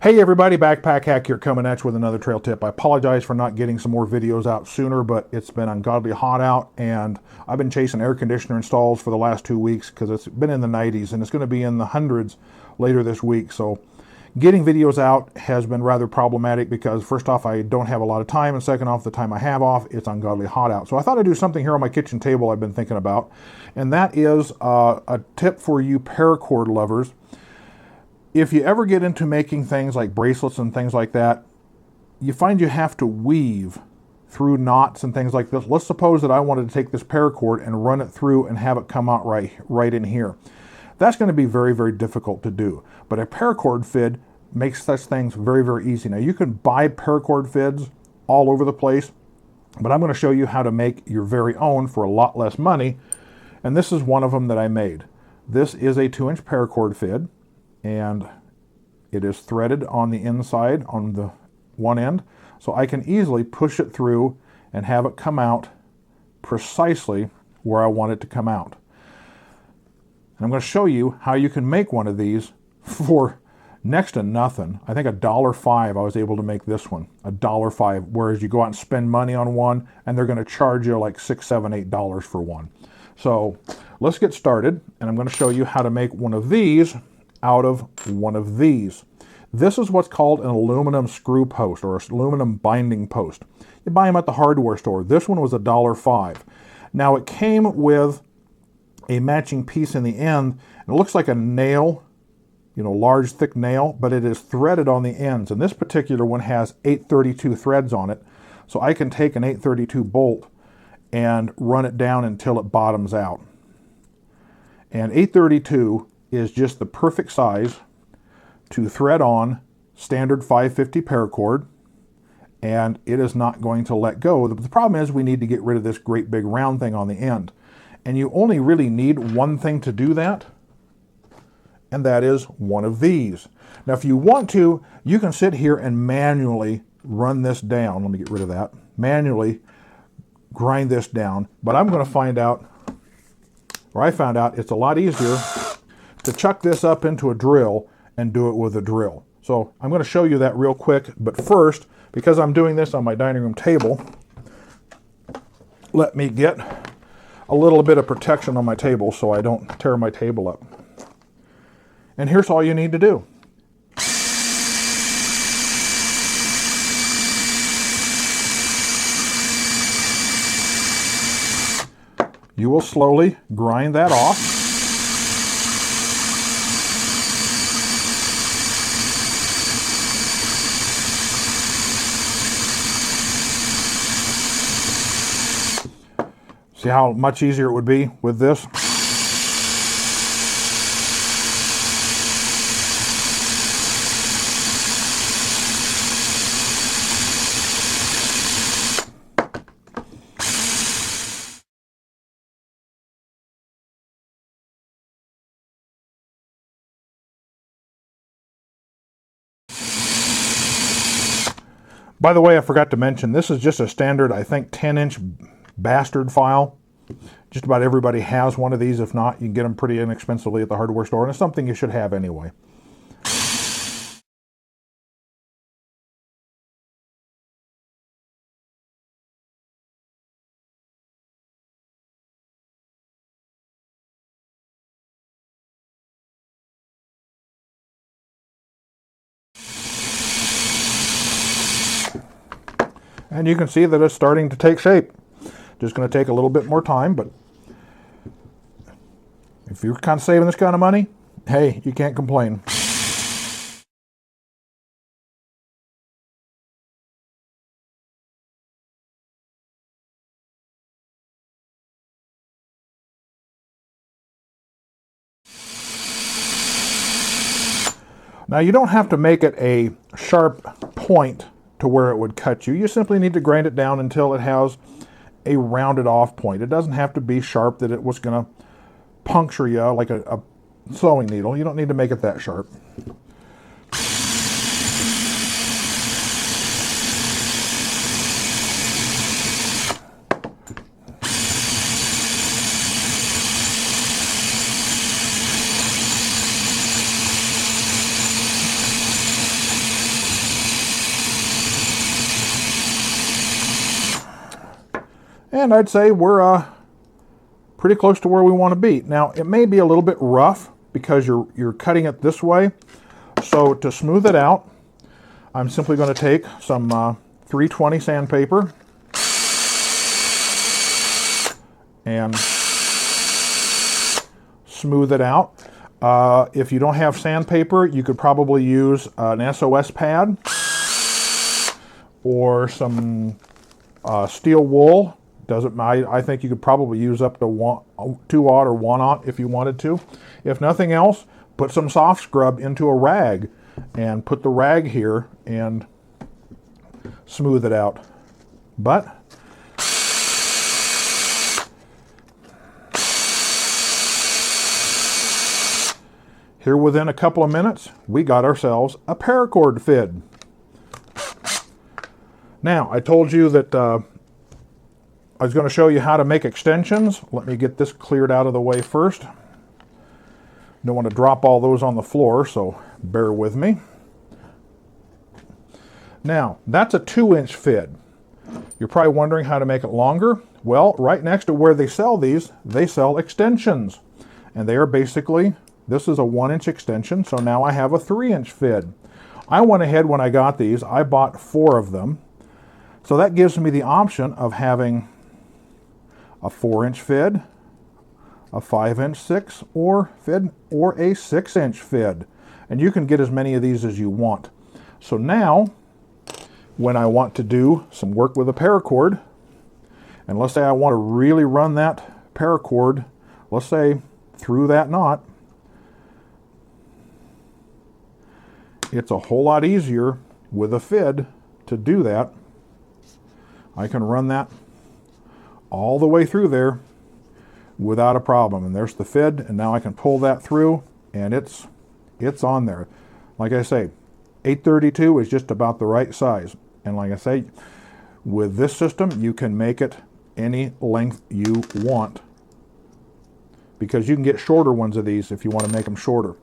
Hey everybody, Backpack Hack here coming at you with another trail tip. I apologize for not getting some more videos out sooner, but it's been ungodly hot out and I've been chasing air conditioner installs for the last 2 weeks because it's been in the 90s and it's going to be in the hundreds later this week. So getting videos out has been rather problematic because first off, I don't have a lot of time, and second off, the time I have off, it's ungodly hot out. So I thought I'd do something here on my kitchen table I've been thinking about, and that is a tip for you paracord lovers. If you ever get into making things like bracelets and things like that, you find you have to weave through knots and things like this. Let's suppose that I wanted to take this paracord and run it through and have it come out right in here. That's going to be very, very difficult to do. But a paracord fid makes such things very, very easy. Now you can buy paracord fids all over the place, but I'm going to show you how to make your very own for a lot less money. And this is one of them that I made. This is a 2-inch paracord fid, and it is threaded on the inside on the one end, so I can easily push it through and have it come out precisely where I want it to come out. And I'm going to show you how you can make one of these for next to nothing. I think $1.05 I was able to make this one, $1.05, whereas you go out and spend money on one and they're going to charge you like $6, $7, $8 for one. So let's get started, and I'm going to show you how to make one of these out of one of these. This is what's called an aluminum screw post or an aluminum binding post. You buy them at the hardware store. This one was $1.05. Now it came with a matching piece in the end. It looks like a nail, large thick nail, but it is threaded on the ends. And this particular one has 832 threads on it. So I can take an 832 bolt and run it down until it bottoms out. And 832 is just the perfect size to thread on standard 550 paracord, and it is not going to let go. The problem is we need to get rid of this great big round thing on the end, and you only really need one thing to do that, and that is one of these. Now if you want to, you can sit here and manually run this down. Let me get rid of that. Manually grind this down, but I'm going to find out, or I found out, it's a lot easier to chuck this up into a drill and do it with a drill. So I'm going to show you that real quick, but first, because I'm doing this on my dining room table, let me get a little bit of protection on my table so I don't tear my table up. And here's all you need to do. You will slowly grind that off. See how much easier it would be with this? By the way, I forgot to mention, this is just a standard, I think, 10-inch bastard file. Just about everybody has one of these. If not, you can get them pretty inexpensively at the hardware store, and it's something you should have anyway. And you can see that it's starting to take shape. Just going to take a little bit more time, but if you're kind of saving this kind of money, hey, you can't complain. Now you don't have to make it a sharp point to where it would cut you. You simply need to grind it down until it has a rounded off point. It doesn't have to be sharp that it was going to puncture you like a sewing needle. You don't need to make it that sharp. And I'd say we're pretty close to where we want to be. Now, it may be a little bit rough because you're cutting it this way. So to smooth it out, I'm simply going to take some 320 sandpaper and smooth it out. If you don't have sandpaper, you could probably use an SOS pad or some steel wool. I think you could probably use up to 2/0 or 1/0 if you wanted to. If nothing else, put some soft scrub into a rag and put the rag here and smooth it out. But here within a couple of minutes, we got ourselves a Paracord Fid. Now, I told you that I was going to show you how to make extensions. Let me get this cleared out of the way first. Don't want to drop all those on the floor, so bear with me. Now, that's a 2-inch fid. You're probably wondering how to make it longer. Well, right next to where they sell these, they sell extensions. And they are basically, this is a 1-inch extension, so now I have a 3-inch fid. I went ahead when I got these, I bought 4 of them. So that gives me the option of having a 4-inch fid, a 5-inch 6 or fid, or a 6-inch fid. And you can get as many of these as you want. So now, when I want to do some work with a paracord, and let's say I want to really run that paracord, let's say through that knot, it's a whole lot easier with a fid to do that. I can run that all the way through there without a problem. And there's the fid, and now I can pull that through, and it's on there. Like I say, 832 is just about the right size. And like I say, with this system, you can make it any length you want, because you can get shorter ones of these if you want to make them shorter.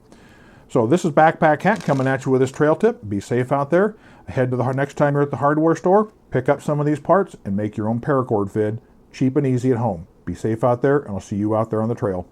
So this is Backpack Hat coming at you with this trail tip. Be safe out there. Head to the next time you're at the hardware store, pick up some of these parts and make your own paracord fid, cheap and easy at home. Be safe out there, and I'll see you out there on the trail.